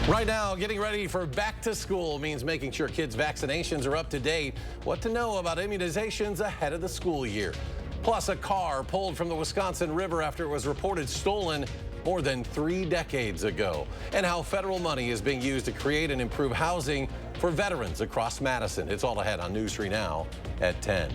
Right now, getting ready for back to school means making sure kids' vaccinations are up to date. What to know about immunizations ahead of the school year. Plus, a car pulled from the Wisconsin River after it was reported stolen more than 3 decades ago. And how federal money is being used to create and improve housing for veterans across Madison. It's all ahead on News 3 Now at 10.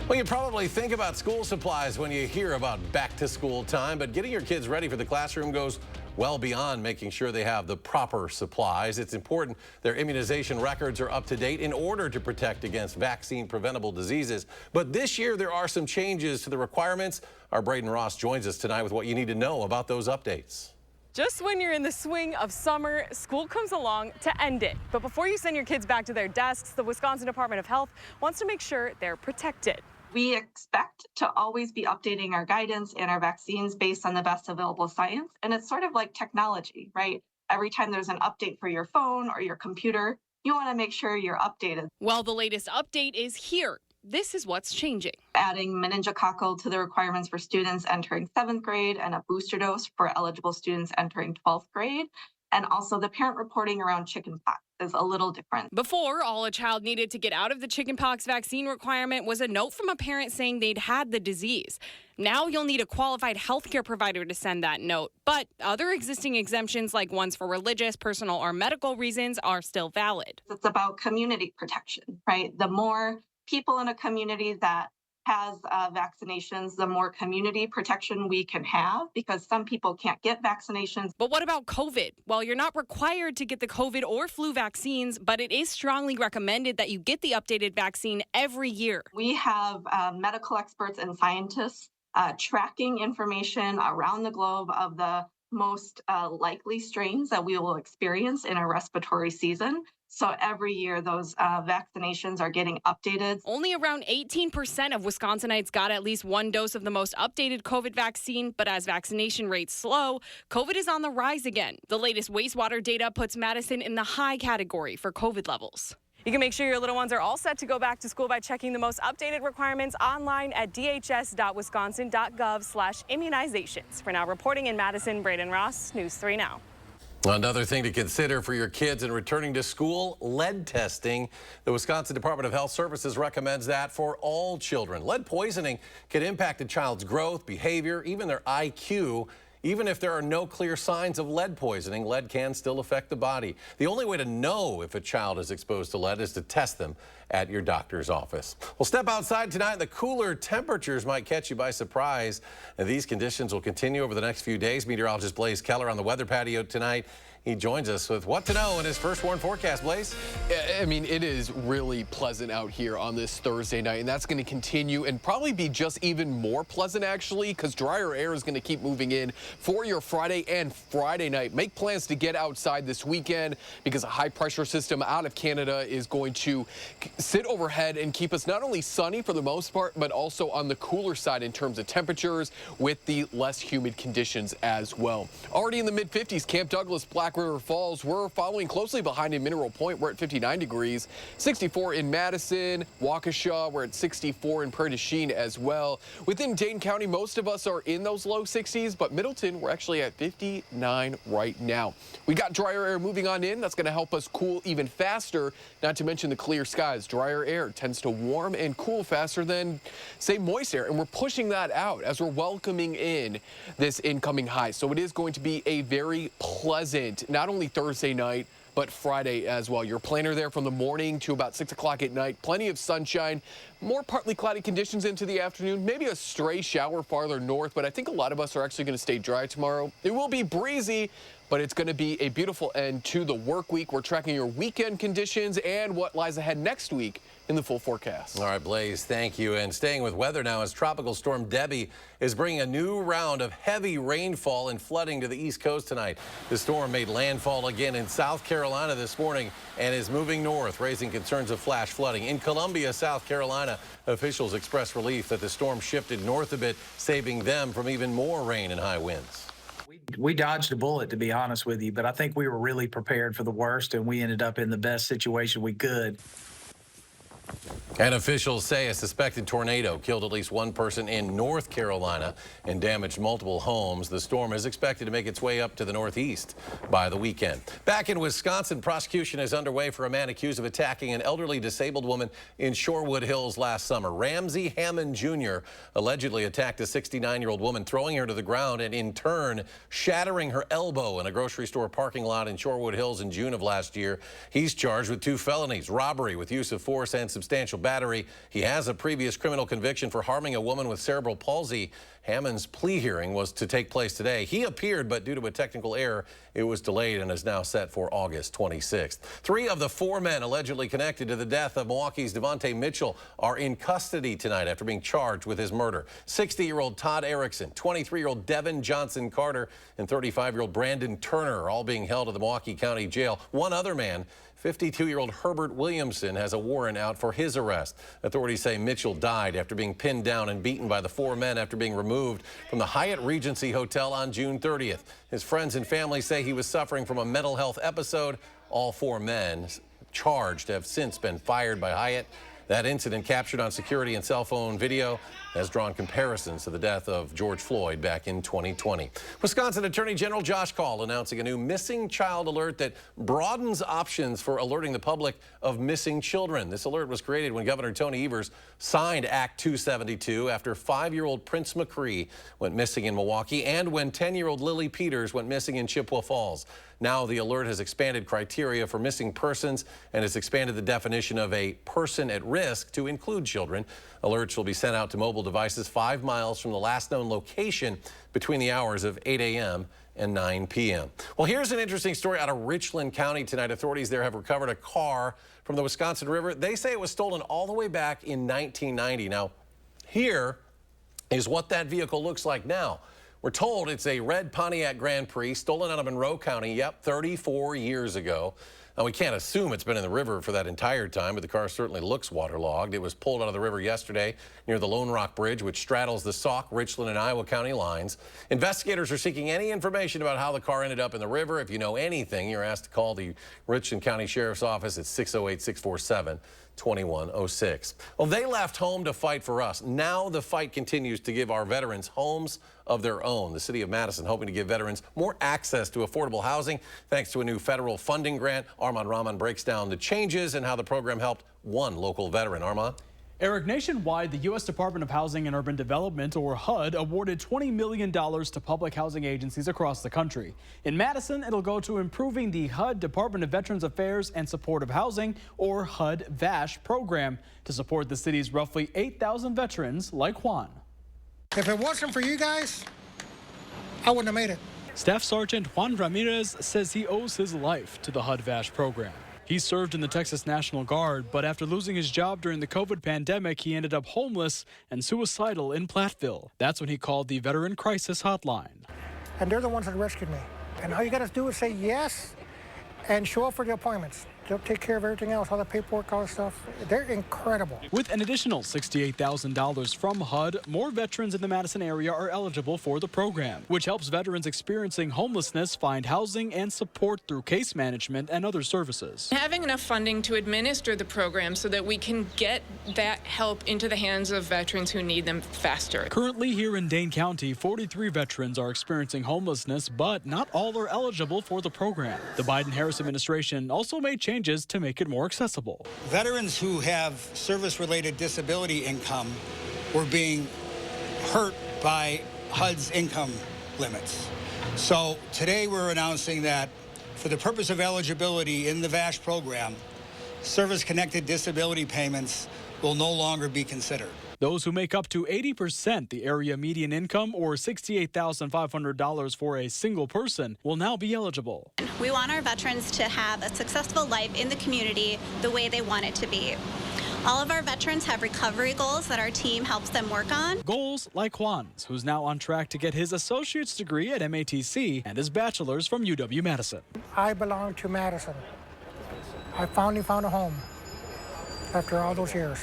Well, you probably think about school supplies when you hear about back to school time, but getting your kids ready for the classroom goes well beyond making sure they have the proper supplies. It's important their immunization records are up to date in order to protect against vaccine preventable diseases. But this year there are some changes to the requirements. Our Braden Ross joins us tonight with what you need to know about those updates. Just when you're in the swing of summer, school comes along to end it. But before you send your kids back to their desks, the Wisconsin Department of Health wants to make sure they're protected. We expect to always be updating our guidance and our vaccines based on the best available science. And it's sort of like technology, right? Every time there's an update for your phone or your computer, you want to make sure you're updated. Well, the latest update is here. This is what's changing. Adding meningococcal to the requirements for students entering 7th grade and a booster dose for eligible students entering 12th grade. And also the parent reporting around chickenpox is a little different. Before, all a child needed to get out of the chickenpox vaccine requirement was a note from a parent saying they'd had the disease. Now you'll need a qualified healthcare provider to send that note. But other existing exemptions, like ones for religious, personal, or medical reasons, are still valid. It's about community protection, right? The more people in a community that has vaccinations, the more community protection we can have, because some people can't get vaccinations. But what about COVID? Well, you're not required to get the COVID or flu vaccines, but it is strongly recommended that you get the updated vaccine every year. We have medical experts and scientists tracking information around the globe of the most likely strains that we will experience in a respiratory season. So every year, those vaccinations are getting updated. Only around 18% of Wisconsinites got at least one dose of the most updated COVID vaccine, but as vaccination rates slow, COVID is on the rise again. The latest wastewater data puts Madison in the high category for COVID levels. You can make sure your little ones are all set to go back to school by checking the most updated requirements online at dhs.wisconsin.gov/immunizations. For now, reporting in Madison, Braden Ross, News 3 Now. Another thing to consider for your kids in returning to school, lead testing. The Wisconsin Department of Health Services recommends that for all children. Lead poisoning can impact a child's growth, behavior, even their IQ. Even if there are no clear signs of lead poisoning, lead can still affect the body. The only way to know if a child is exposed to lead is to test them at your doctor's office. Well, step outside tonight. The cooler temperatures might catch you by surprise. And these conditions will continue over the next few days. Meteorologist Blaze Keller on the weather patio tonight. He joins us with what to know in his first warn forecast. Blaze? I mean, it is really pleasant out here on this Thursday night, and that's going to continue and probably be just even more pleasant, actually, because drier air is going to keep moving in for your Friday and Friday night. Make plans to get outside this weekend because a high-pressure system out of Canada is going to sit overhead and keep us not only sunny for the most part, but also on the cooler side in terms of temperatures with the less humid conditions as well. Already in the mid-50s, Camp Douglas, Black River Falls, we're following closely behind in Mineral Point. We're at 59 degrees, 64 in Madison, Waukesha, we're at 64 in Prairie du Chien as well. Within Dane County, most of us are in those low 60s, but Middleton, we're actually at 59 right now. We got drier air moving on in. That's going to help us cool even faster, not to mention the clear skies. Drier air tends to warm and cool faster than, say, moist air, and we're pushing that out as we're welcoming in this incoming high. So it is going to be a very pleasant, not only Thursday night, but Friday as well. Your planner there from the morning to about 6 o'clock at night. Plenty of sunshine, more partly cloudy conditions into the afternoon, maybe a stray shower farther north, but I think a lot of us are actually going to stay dry tomorrow. It will be breezy, but it's going to be a beautiful end to the work week. We're tracking your weekend conditions and what lies ahead next week in the full forecast. All right, Blaze, thank you. And staying with weather now, as Tropical Storm Debbie is bringing a new round of heavy rainfall and flooding to the East Coast tonight. The storm made landfall again in South Carolina this morning and is moving north, raising concerns of flash flooding. In Columbia, South Carolina, officials expressed relief that the storm shifted north a bit, saving them from even more rain and high winds. We dodged a bullet, to be honest with you, but I think we were really prepared for the worst, and we ended up in the best situation we could. And officials say a suspected tornado killed at least one person in North Carolina and damaged multiple homes. The storm is expected to make its way up to the northeast by the weekend. Back in Wisconsin, prosecution is underway for a man accused of attacking an elderly disabled woman in Shorewood Hills last summer. Ramsey Hammond Jr. allegedly attacked a 69-year-old woman, throwing her to the ground and in turn shattering her elbow in a grocery store parking lot in Shorewood Hills in June of last year. He's charged with 2 felonies, robbery with use of force and substantial battery. He has a previous criminal conviction for harming a woman with cerebral palsy. Hammond's plea hearing was to take place today. He appeared, but due to a technical error, it was delayed and is now set for August 26th. 3 of the 4 men allegedly connected to the death of Milwaukee's Devontae Mitchell are in custody tonight after being charged with his murder. 60-year-old Todd Erickson, 23-year-old Devin Johnson Carter, and 35-year-old Brandon Turner are all being held at the Milwaukee County Jail. One other man, 52-year-old Herbert Williamson, has a warrant out for his arrest. Authorities say Mitchell died after being pinned down and beaten by the 4 men after being removed from the Hyatt Regency Hotel on June 30th. His friends and family say he was suffering from a mental health episode. All 4 men charged have since been fired by Hyatt. That incident, captured on security and cell phone video, has drawn comparisons to the death of George Floyd back in 2020. Wisconsin Attorney General Josh Kaul announcing a new missing child alert that broadens options for alerting the public of missing children. This alert was created when Governor Tony Evers signed Act 272 after 5-year-old Prince McCree went missing in Milwaukee and when 10-year-old Lily Peters went missing in Chippewa Falls. Now the alert has expanded criteria for missing persons and has expanded the definition of a person at risk to include children. Alerts will be sent out to mobile devices 5 miles from the last known location between the hours of 8 a.m. and 9 p.m. Well, here's an interesting story out of Richland County tonight. Authorities there have recovered a car from the Wisconsin River. They say it was stolen all the way back in 1990. Now, here is what that vehicle looks like now. We're told it's a red Pontiac Grand Prix stolen out of Monroe County, 34 years ago. Now, we can't assume it's been in the river for that entire time, but the car certainly looks waterlogged. It was pulled out of the river yesterday near the Lone Rock Bridge, which straddles the Sauk, Richland, and Iowa County lines. Investigators are seeking any information about how the car ended up in the river. If you know anything, you're asked to call the Richland County Sheriff's Office at 608-647-2106. Well, they left home to fight for us. Now the fight continues to give our veterans homes of their own. The city of Madison hoping to give veterans more access to affordable housing thanks to a new federal funding grant. Armand Rahman breaks down the changes and how the program helped one local veteran. Armand? Eric, nationwide, the U.S. Department of Housing and Urban Development, or HUD, awarded $20 million to public housing agencies across the country. In Madison, it'll go to improving the HUD Department of Veterans Affairs and Supportive Housing, or HUD-VASH program, to support the city's roughly 8,000 veterans like Juan. If it wasn't for you guys, I wouldn't have made it. Staff Sergeant Juan Ramirez says he owes his life to the HUD-VASH program. He served in the Texas National Guard, but after losing his job during the COVID pandemic, he ended up homeless and suicidal in Platteville. That's when he called the Veteran Crisis Hotline. And they're the ones that rescued me. And all you got to do is say yes and show up for the appointments. They'll take care of everything else, all the paperwork, all the stuff. They're incredible. With an additional $68,000 from HUD, more veterans in the Madison area are eligible for the program, which helps veterans experiencing homelessness find housing and support through case management and other services. Having enough funding to administer the program so that we can get that help into the hands of veterans who need them faster. Currently here in Dane County, 43 veterans are experiencing homelessness, but not all are eligible for the program. The Biden-Harris administration also made changes to make it more accessible. Veterans who have service-related disability income were being hurt by HUD's income limits. So today we're announcing that for the purpose of eligibility in the VASH program, service-connected disability payments will no longer be considered. Those who make up to 80% the area median income, or $68,500 for a single person, will now be eligible. We want our veterans to have a successful life in the community the way they want it to be. All of our veterans have recovery goals that our team helps them work on. Goals like Juan's, who's now on track to get his associate's degree at MATC and his bachelor's from UW-Madison. I belong to Madison. I finally found a home after all those years.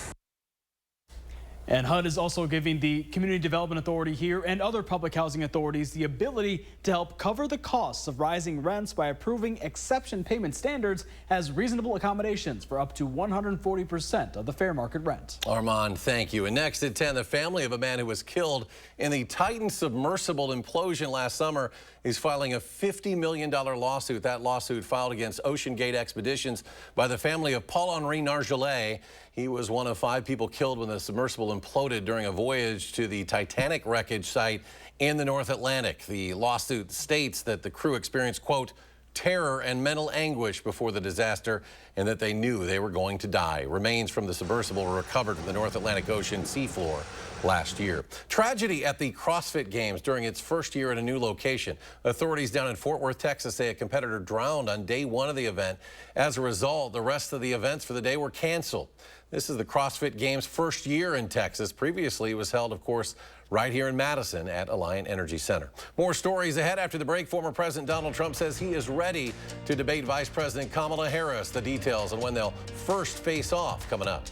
And HUD is also giving the Community Development Authority here and other public housing authorities the ability to help cover the costs of rising rents by approving exception payment standards as reasonable accommodations for up to 140% of the fair market rent. Armand, thank you. And next at 10, the family of a man who was killed in the Titan submersible implosion last summer is filing a $50 million lawsuit. That lawsuit filed against Ocean Gate Expeditions by the family of Paul-Henri Nargeolet. He was one of 5 people killed when the submersible imploded during a voyage to the Titanic wreckage site in the North Atlantic. The lawsuit states that the crew experienced, quote, terror and mental anguish before the disaster and that they knew they were going to die. Remains from the submersible were recovered in the North Atlantic Ocean seafloor last year. Tragedy at the CrossFit Games during its first year at a new location. Authorities down in Fort Worth, Texas say a competitor drowned on day 1 of the event. As a result, the rest of the events for the day were canceled. This is the CrossFit Games' first year in Texas. Previously, it was held, of course, right here in Madison at Alliant Energy Center. More stories ahead after the break. Former President Donald Trump says he is ready to debate Vice President Kamala Harris. The details on when they'll first face off coming up.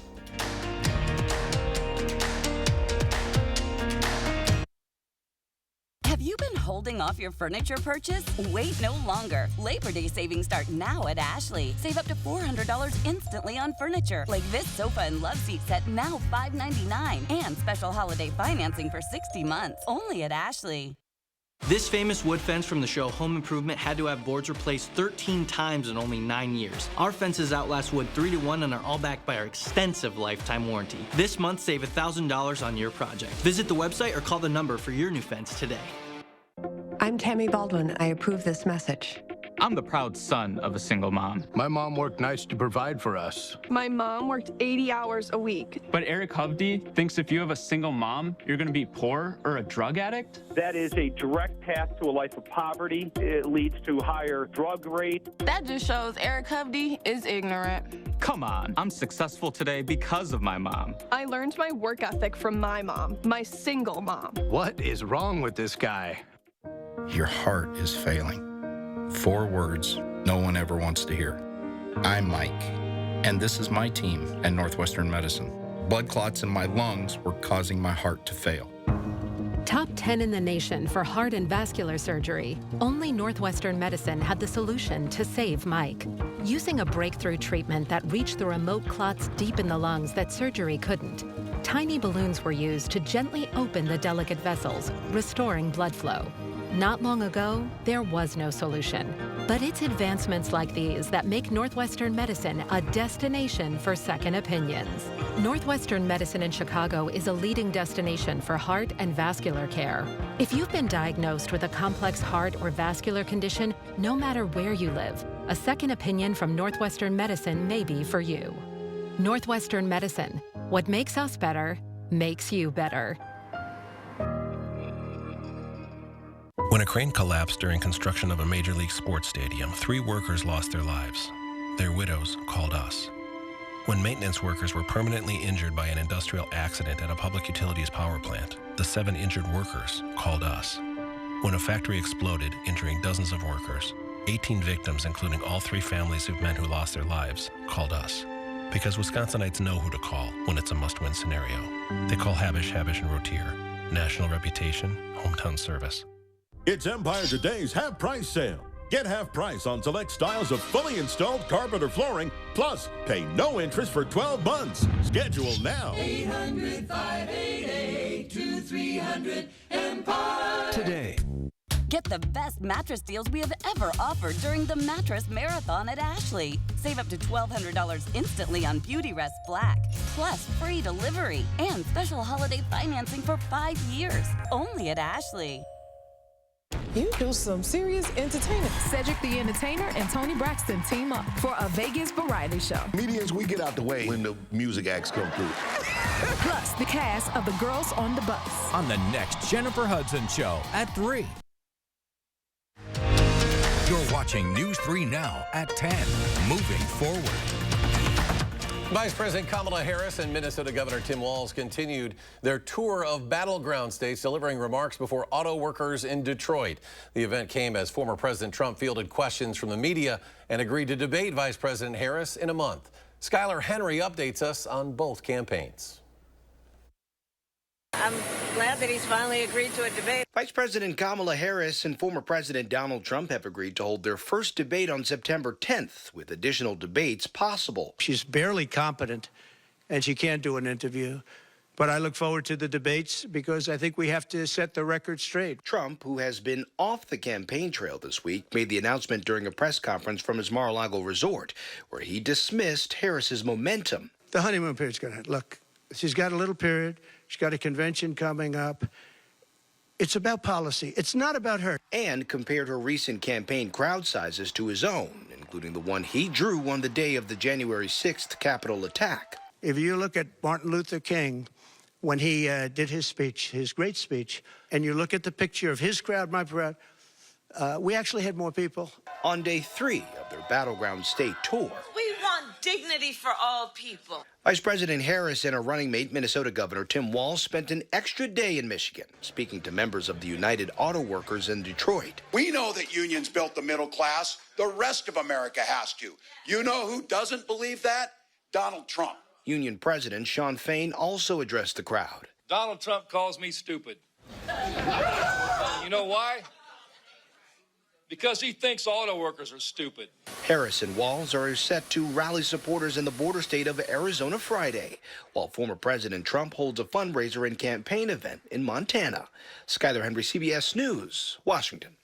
Have you been holding off your furniture purchase? Wait no longer. Labor Day savings start now at Ashley. Save up to $400 instantly on furniture, like this sofa and love seat set, now $599, and special holiday financing for 60 months, only at Ashley. This famous wood fence from the show Home Improvement had to have boards replaced 13 times in only 9 years. Our fences outlast wood 3 to 1 and are all backed by our extensive lifetime warranty. This month, save $1,000 on your project. Visit the website or call the number for your new fence today. I'm Tammy Baldwin. I approve this message. I'm the proud son of a single mom. My mom worked nights to provide for us. My mom worked 80 hours a week. But Eric Hovde thinks if you have a single mom, you're going to be poor or a drug addict? That is a direct path to a life of poverty. It leads to higher drug rates. That just shows Eric Hovde is ignorant. Come on, I'm successful today because of my mom. I learned my work ethic from my mom, my single mom. What is wrong with this guy? Your heart is failing. 4 words no one ever wants to hear. I'm Mike, and this is my team at Northwestern Medicine. Blood clots in my lungs were causing my heart to fail. Top 10 in the nation for heart and vascular surgery. Only Northwestern Medicine had the solution to save Mike. Using a breakthrough treatment that reached the remote clots deep in the lungs that surgery couldn't, tiny balloons were used to gently open the delicate vessels, restoring blood flow. Not long ago, there was no solution. But it's advancements like these that make Northwestern Medicine a destination for second opinions. Northwestern Medicine in Chicago is a leading destination for heart and vascular care. If you've been diagnosed with a complex heart or vascular condition, no matter where you live, a second opinion from Northwestern Medicine may be for you. Northwestern Medicine. What makes us better, makes you better. When a crane collapsed during construction of a Major League sports stadium, 3 workers lost their lives. Their widows called us. When maintenance workers were permanently injured by an industrial accident at a public utilities power plant, the 7 injured workers called us. When a factory exploded, injuring dozens of workers, 18 victims, including all 3 families of men who lost their lives, called us. Because Wisconsinites know who to call when it's a must-win scenario. They call Habish, Habish & Rotier. National reputation, hometown service. It's Empire Today's half price sale. Get half price on select styles of fully installed carpet or flooring, plus pay no interest for 12 months. Schedule now. 800-588-2300 Empire. Today. Get the best mattress deals we have ever offered during the Mattress Marathon at Ashley. Save up to $1,200 instantly on Beauty Rest Black, plus free delivery and special holiday financing for 5 years, only at Ashley. You do some serious entertaining. Cedric the Entertainer and Tony Braxton team up for a Vegas variety show. Comedians, we get out the way when the music acts come through. Plus, the cast of The Girls on the Bus. On the next Jennifer Hudson Show at 3. You're watching News 3 Now at 10. Moving forward. Vice President Kamala Harris and Minnesota Governor Tim Walz continued their tour of battleground states, delivering remarks before auto workers in Detroit. The event came as former President Trump fielded questions from the media and agreed to debate Vice President Harris in a month. Skylar Henry updates us on both campaigns. I'm glad that he's finally agreed to a debate. Vice President Kamala Harris and former President Donald Trump have agreed to hold their first debate on September 10th, with additional debates possible. She's barely competent, and she can't do an interview. But I look forward to the debates because I think we have to set the record straight. Trump, who has been off the campaign trail this week, made the announcement during a press conference from his Mar-a-Lago resort, where he dismissed Harris's momentum. The honeymoon period's going to look. She's got a little period. She's got a convention coming up. It's about policy. It's not about her. And compared her recent campaign crowd sizes to his own, including the one he drew on the day of the January 6th Capitol attack. If you look at Martin Luther King, when he did his speech, his great speech, and you look at the picture of his crowd, my crowd, we actually had more people. On day 3 of their battleground state tour, We want dignity for all people. Vice President Harris and her running mate, Minnesota Governor Tim Walz, spent an extra day in Michigan, speaking to members of the United Auto Workers in Detroit. We know that unions built the middle class. The rest of America has to. You know who doesn't believe that? Donald Trump. Union President Shawn Fain also addressed the crowd. Donald Trump calls me stupid. You know why? Because he thinks auto workers are stupid. Harris and Walz are set to rally supporters in the border state of Arizona Friday, while former President Trump holds a fundraiser and campaign event in Montana. Skyler Henry, CBS News, Washington.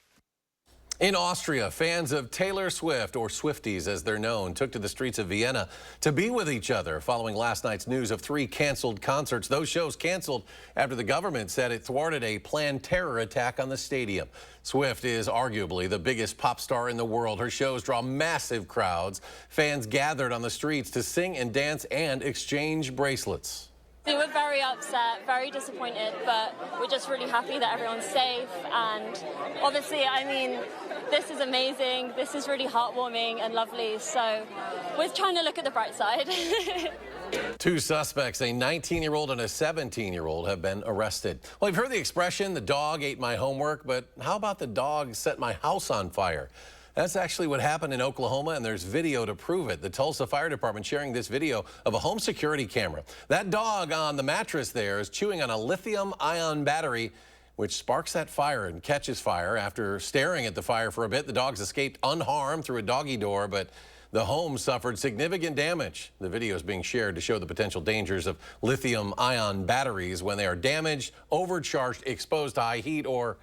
In Austria, fans of Taylor Swift, or Swifties as they're known, took to the streets of Vienna to be with each other following last night's news of 3 canceled concerts. Those shows canceled after the government said it thwarted a planned terror attack on the stadium. Swift is arguably the biggest pop star in the world. Her shows draw massive crowds. Fans gathered on the streets to sing and dance and exchange bracelets. We were very upset, very disappointed, but we're just really happy that everyone's safe. And obviously, I mean, this is amazing. This is really heartwarming and lovely. So we're trying to look at the bright side. 2 suspects, a 19-year-old and a 17-year-old, have been arrested. Well, you've heard the expression, the dog ate my homework, but how about the dog set my house on fire? That's actually what happened in Oklahoma, and there's video to prove it. The Tulsa Fire Department sharing this video of a home security camera. That dog on the mattress there is chewing on a lithium-ion battery, which sparks that fire and catches fire. After staring at the fire for a bit, the dogs escaped unharmed through a doggy door, but the home suffered significant damage. The video is being shared to show the potential dangers of lithium-ion batteries when they are damaged, overcharged, exposed to high heat, or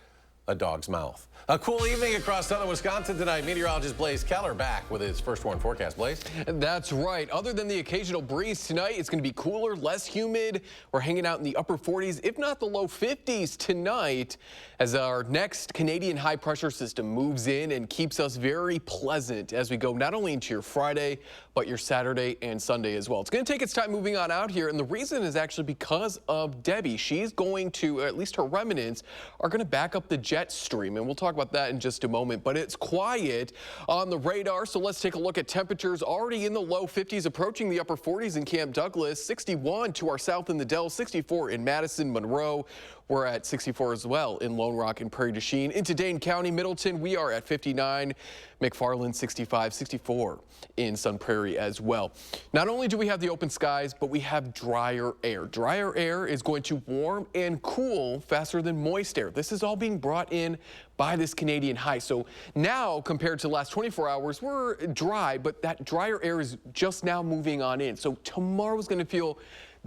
a dog's mouth. A cool evening across southern Wisconsin tonight. Meteorologist Blaze Keller back with his first warn forecast. Blaze? That's right. Other than the occasional breeze tonight, it's going to be cooler, less humid. We're hanging out in the upper 40s, if not the low 50s tonight, as our next Canadian high pressure system moves in and keeps us very pleasant as we go not only into your Friday, but your Saturday and Sunday as well. It's going to take its time moving on out here, and the reason is actually because of Debbie. She's going to, at least her remnants, are going to back up the jet stream, and we'll talk about that in just a moment. But it's quiet on the radar, so let's take a look at temperatures already in the low 50s, approaching the upper 40s in Camp Douglas, 61 to our south in the Dells, 64 in Madison, Monroe. We're at 64 as well in Lone Rock and Prairie du Chien. Into Dane County, Middleton, we are at 59. McFarland, 65, 64 in Sun Prairie as well. Not only do we have the open skies, but we have drier air. Drier air is going to warm and cool faster than moist air. This is all being brought in by this Canadian high. So now, compared to the last 24 hours, we're dry, but that drier air is just now moving on in. So tomorrow's going to feel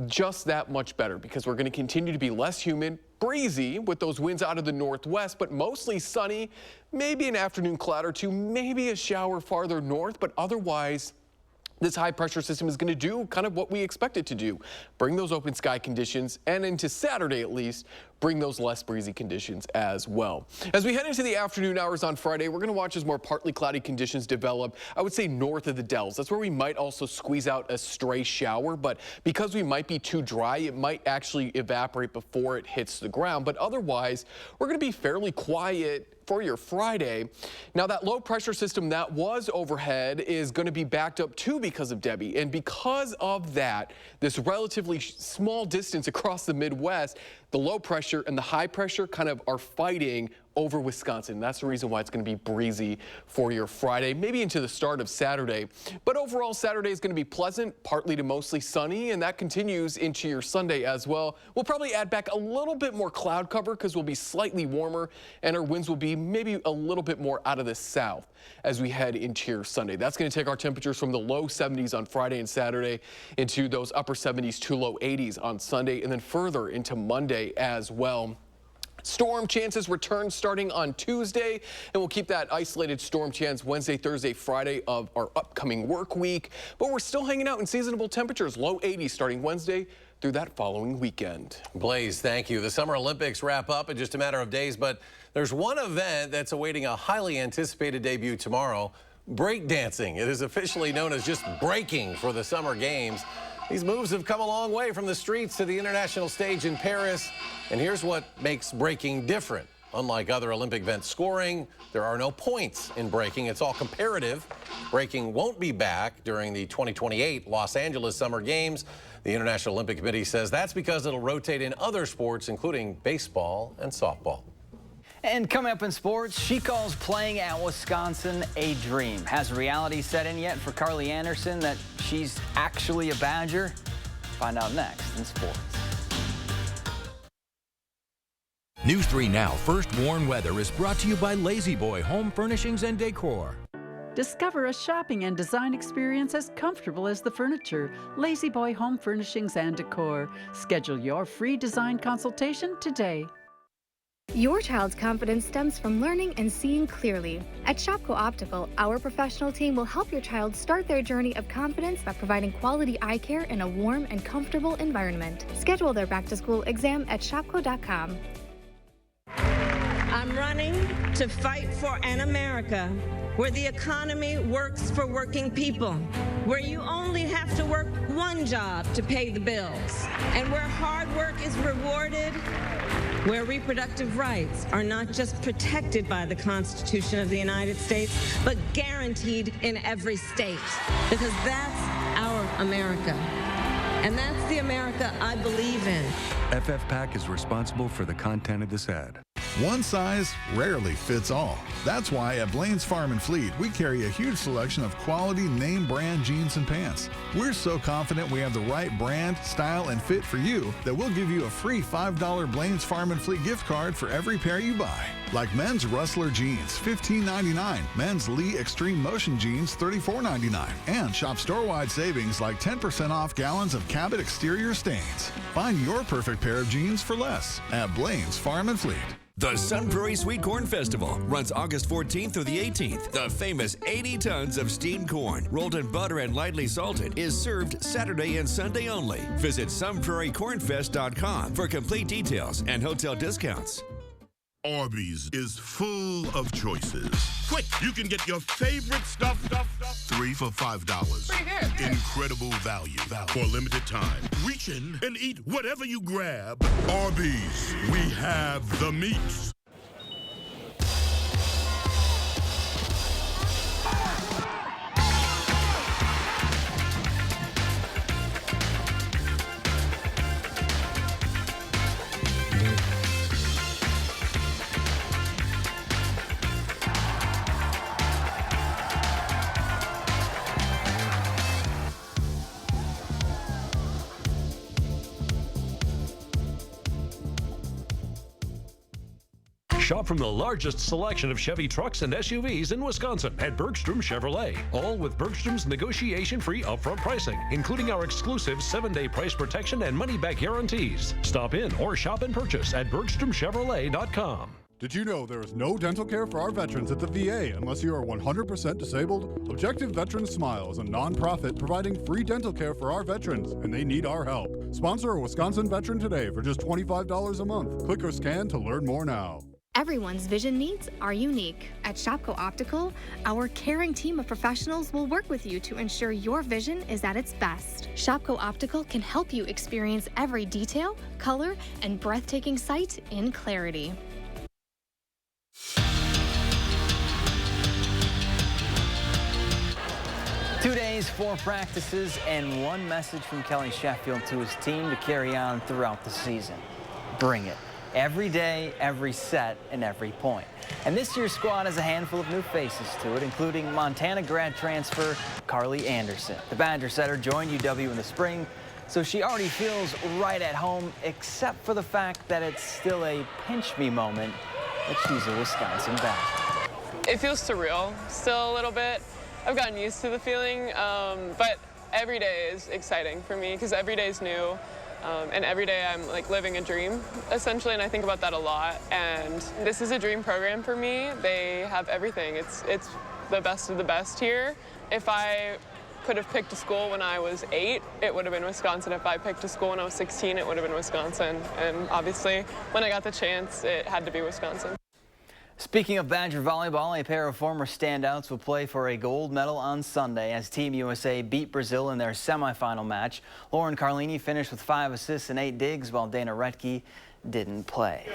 just that much better because we're going to continue to be less humid, breezy with those winds out of the northwest, but mostly sunny, maybe an afternoon cloud or two, maybe a shower farther north, but otherwise this high pressure system is going to do kind of what we expect it to do. Bring those open sky conditions, and into Saturday at least, bring those less breezy conditions as well. As we head into the afternoon hours on Friday, we're going to watch as more partly cloudy conditions develop, I would say north of the Dells. That's where we might also squeeze out a stray shower, but because we might be too dry, it might actually evaporate before it hits the ground. But otherwise, we're going to be fairly quiet for your Friday. Now, that low pressure system that was overhead is going to be backed up too because of Debbie. And because of that, this relatively small distance across the Midwest, the low pressure and the high pressure kind of are fighting over Wisconsin. That's the reason why it's going to be breezy for your Friday, maybe into the start of Saturday. But overall, Saturday is going to be pleasant, partly to mostly sunny, and that continues into your Sunday as well. We'll probably add back a little bit more cloud cover because we'll be slightly warmer, and our winds will be maybe a little bit more out of the south as we head into your Sunday. That's going to take our temperatures from the low 70s on Friday and Saturday into those upper 70s to low 80s on Sunday, and then further into Monday as well. Storm chances return starting on Tuesday, and we'll keep that isolated storm chance Wednesday, Thursday, Friday of our upcoming work week. But we're still hanging out in seasonable temperatures, low 80s starting Wednesday through that following weekend. Blaze, thank you. The Summer Olympics wrap up in just a matter of days, but there's one event that's awaiting a highly anticipated debut tomorrow, breakdancing. It is officially known as just breaking for the Summer Games. These moves have come a long way from the streets to the international stage in Paris. And here's what makes breaking different. Unlike other Olympic event scoring, there are no points in breaking. It's all comparative. Breaking won't be back during the 2028 Los Angeles Summer Games. The International Olympic Committee says that's because it'll rotate in other sports, including baseball and softball. And coming up in sports, she calls playing at Wisconsin a dream. Has reality set in yet for Carly Anderson that she's actually a Badger? Find out next in sports. News 3 Now First Warn Weather is brought to you by Lazy Boy Home Furnishings and Decor. Discover a shopping and design experience as comfortable as the furniture. Lazy Boy Home Furnishings and Decor. Schedule your free design consultation today. Your child's confidence stems from learning and seeing clearly. At Shopko Optical, our professional team will help your child start their journey of confidence by providing quality eye care in a warm and comfortable environment. Schedule their back-to-school exam at shopko.com. I'm running to fight for an America where the economy works for working people, where you only have to work one job to pay the bills, and where hard work is rewarded, where reproductive rights are not just protected by the Constitution of the United States, but guaranteed in every state, because that's our America. And that's the America I believe in. FFPAC is responsible for the content of this ad. One size rarely fits all. That's why at Blaine's Farm and Fleet, we carry a huge selection of quality name brand jeans and pants. We're so confident we have the right brand, style, and fit for you that we'll give you a free $5 Blaine's Farm and Fleet gift card for every pair you buy. Like men's Rustler jeans, $15.99. Men's Lee Extreme Motion jeans, $34.99. And shop store-wide savings like 10% off gallons of Cabot exterior stains. Find your perfect pair of jeans for less at Blaine's Farm and Fleet. The Sun Prairie Sweet Corn Festival runs August 14th through the 18th. The famous 80 tons of steamed corn, rolled in butter and lightly salted, is served Saturday and Sunday only. Visit sunprairiecornfest.com for complete details and hotel discounts. Arby's is full of choices. Quick, you can get your favorite stuff 3 for $5. Incredible value for a limited time. Reach in and eat whatever you grab. Arby's, we have the meats. Shop from the largest selection of Chevy trucks and SUVs in Wisconsin at Bergstrom Chevrolet. All with Bergstrom's negotiation-free upfront pricing, including our exclusive 7-day price protection and money-back guarantees. Stop in or shop and purchase at BergstromChevrolet.com. Did you know there is no dental care for our veterans at the VA unless you are 100% disabled? Objective Veterans Smile is a nonprofit providing free dental care for our veterans, and they need our help. Sponsor a Wisconsin veteran today for just $25 a month. Click or scan to learn more now. Everyone's vision needs are unique. At Shopko Optical, our caring team of professionals will work with you to ensure your vision is at its best. Shopko Optical can help you experience every detail, color, and breathtaking sight in clarity. 2 days, 4 practices, and one message from Kelly Sheffield to his team to carry on throughout the season. Bring it. every day, every set, and every point. And this year's squad has a handful of new faces to it, including Montana grad transfer Carly Anderson. The Badger setter joined UW in the spring, so she already feels right at home, except for the fact that it's still a pinch-me moment that she's a Wisconsin Badger. It feels surreal still a little bit. I've gotten used to the feeling, but every day is exciting for me because every day is new. And every day I'm like living a dream, essentially, and I think about that a lot. And this is a dream program for me. They have everything. It's the best of the best here. If I could have picked a school when I was 8, it would have been Wisconsin. If I picked a school when I was 16, it would have been Wisconsin. And obviously, when I got the chance, it had to be Wisconsin. Speaking of Badger volleyball, a pair of former standouts will play for a gold medal on Sunday as Team USA beat Brazil in their semifinal match. Lauren Carlini finished with 5 assists and 8 digs, while Dana Retke didn't play.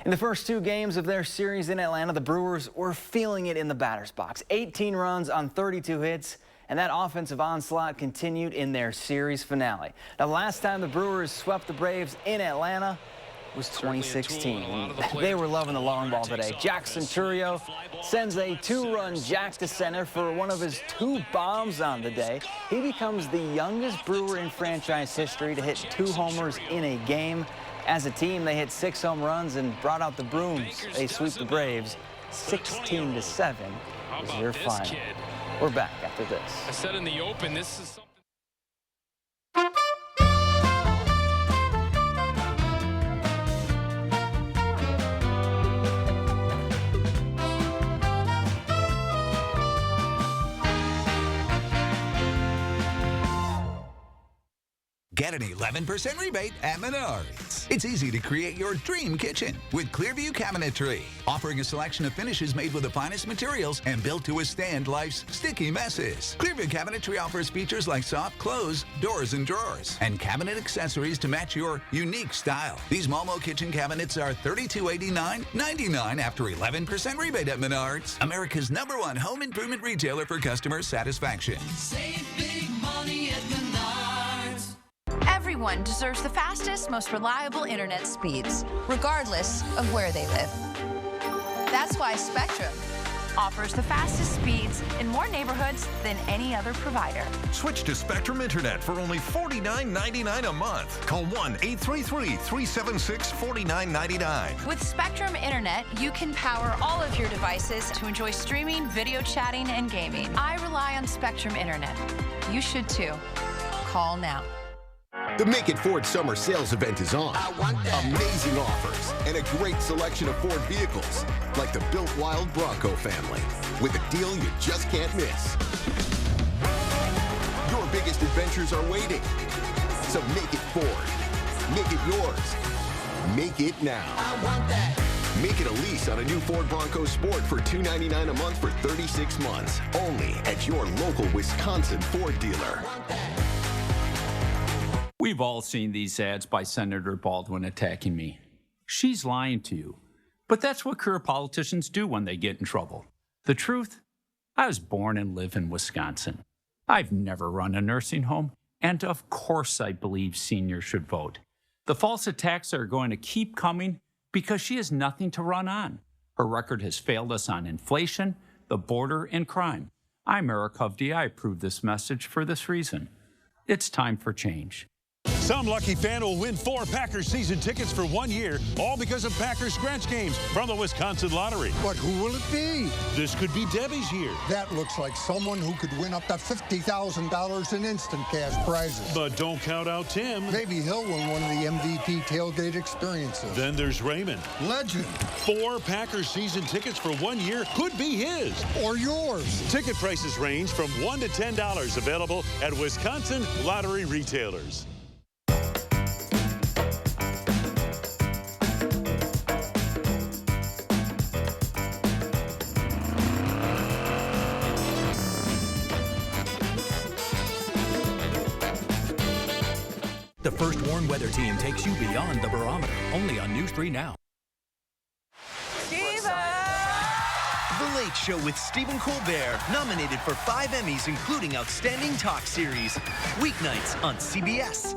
In the first 2 games of their series in Atlanta, the Brewers were feeling it in the batter's box. 18 runs on 32 hits, and that offensive onslaught continued in their series finale. Now, the last time the Brewers swept the Braves in Atlanta was 2016. They were loving the long ball today. Jack Centurio sends a 2-run jack to center for one of his 2 bombs on the day. He becomes the youngest Brewer in franchise history to hit 2 homers in a game. As a team, they hit 6 home runs and brought out the brooms. They sweep the Braves 16-7 is their final. We're back after this. I said in the open, this is something. Get an 11% rebate at Menards. It's easy to create your dream kitchen with Clearview Cabinetry, offering a selection of finishes made with the finest materials and built to withstand life's sticky messes. Clearview Cabinetry offers features like soft close, doors and drawers, and cabinet accessories to match your unique style. These Momo kitchen cabinets are $32.89.99 after 11% rebate at Menards, America's #1 home improvement retailer for customer satisfaction. Save big money at Menards. Everyone deserves the fastest, most reliable internet speeds, regardless of where they live. That's why Spectrum offers the fastest speeds in more neighborhoods than any other provider. Switch to Spectrum Internet for only $49.99 a month. Call 1-833-376-4999. With Spectrum Internet, you can power all of your devices to enjoy streaming, video chatting, and gaming. I rely on Spectrum Internet. You should too. Call now. The Make It Ford Summer Sales Event is on. Amazing offers and a great selection of Ford vehicles, like the Built Wild Bronco family, with a deal you just can't miss. Your biggest adventures are waiting. So make it Ford. Make it yours. Make it now. I want that. Make it a lease on a new Ford Bronco Sport for $299 a month for 36 months. Only at your local Wisconsin Ford dealer. We've all seen these ads by Senator Baldwin attacking me. She's lying to you. But that's what career politicians do when they get in trouble. The truth? I was born and live in Wisconsin. I've never run a nursing home, and of course I believe seniors should vote. The false attacks are going to keep coming because she has nothing to run on. Her record has failed us on inflation, the border, and crime. I'm Eric Hovde. I approve this message for this reason. It's time for change. Some lucky fan will win 4 Packers season tickets for 1 year, all because of Packers scratch games from the Wisconsin Lottery. But who will it be? This could be Debbie's year. That looks like someone who could win up to $50,000 in instant cash prizes. But don't count out Tim. Maybe he'll win one of the MVP tailgate experiences. Then there's Raymond. Legend. 4 Packers season tickets for 1 year could be his. Or yours. Ticket prices range from $1 to $10, available at Wisconsin Lottery retailers. The First Warn Weather Team takes you beyond the barometer, only on News 3 Now. The Late Show with Stephen Colbert, nominated for 5 Emmys, including Outstanding Talk Series. Weeknights on CBS.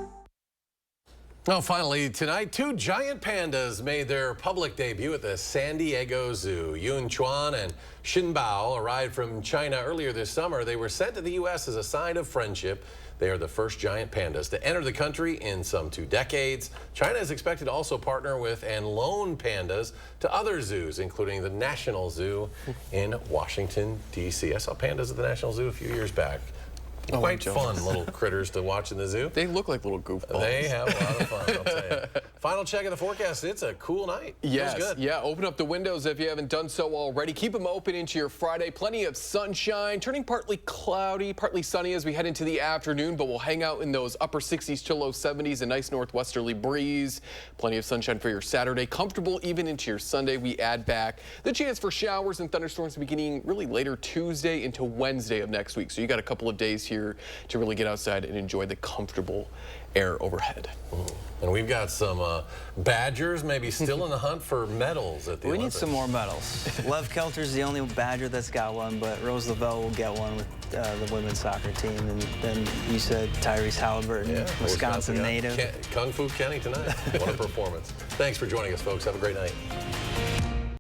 Well, finally tonight, 2 giant pandas made their public debut at the San Diego Zoo. Yun Chuan and Xin Bao arrived from China earlier this summer. They were sent to the U.S. as a sign of friendship. They are the first giant pandas to enter the country in some 2 decades. China is expected to also partner with and loan pandas to other zoos, including the National Zoo in Washington, D.C. I saw pandas at the National Zoo a few years back. Quite fun little critters to watch in the zoo. They look like little goofballs. They have a lot of fun, I'll tell you. Final check of the forecast. It's a cool night. Yes, Feels good. yeah, open up the windows if you haven't done so already. Keep them open into your Friday. Plenty of sunshine, turning partly cloudy, partly sunny as we head into the afternoon, but we'll hang out in those upper 60s to low 70s, a nice northwesterly breeze. Plenty of sunshine for your Saturday. Comfortable even into your Sunday. We add back the chance for showers and thunderstorms beginning really later Tuesday into Wednesday of next week. So you got a couple of days here to really get outside and enjoy the comfortable air overhead. And we've got some Badgers maybe still in the hunt for medals at the We Olympics. need some more medals. Lev Kelter's the only Badger that's got one, but Rose Lavelle will get one with the women's soccer team. And then you said Tyrese Halliburton, Wisconsin native. Kung Fu Kenny tonight. What a performance. Thanks for joining us, folks. Have a great night.